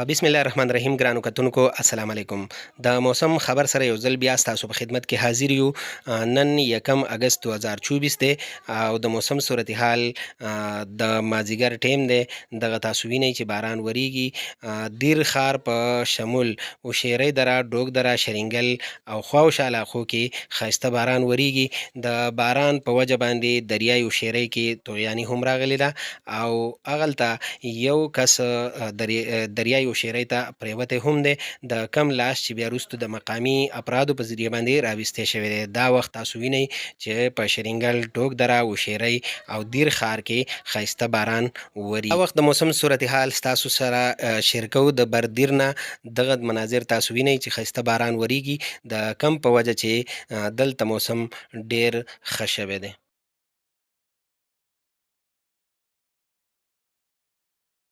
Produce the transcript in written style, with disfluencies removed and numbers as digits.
بسم الله الرحمن الرحیم. ګرانو کتونکو السلام علیکم. د موسم خبر سره یو ځل بیا ستاسو په خدمت کې حاضر یو. نن 1 اگست 2024 دی او د موسم صورتحال د مازیګر ټیم دی. دغه تاسو وینئ چې باران وریږي. دیر ښار په شمول وشیری دره، ډوک دره، شرینګل او خواوشا علاقو کې ښایسته باران وریږي. د باران په وجه باندې دریای وشیری کې تویانی هم راغلی ده او هغلته یو کس دریای وشیری ته پریوتی هم دی. د کم لاس چې بیا وروستو د مقامي افرادو په ذریعه باندې راویستی شوی دی. دا وخت تاسو وینئ چې په شرینګل، ډوک دره، وشیری او دیر ښار کې ښایسته باران وریږي. دا وخت د موسم صورتحال ستاسو سره شیر کوو د بردیر نه. دغه مناظر تاسو وینئ چې ښایسته باران وریږي د کم په وجه چې دلته موسم ډیر ښه شوی دی.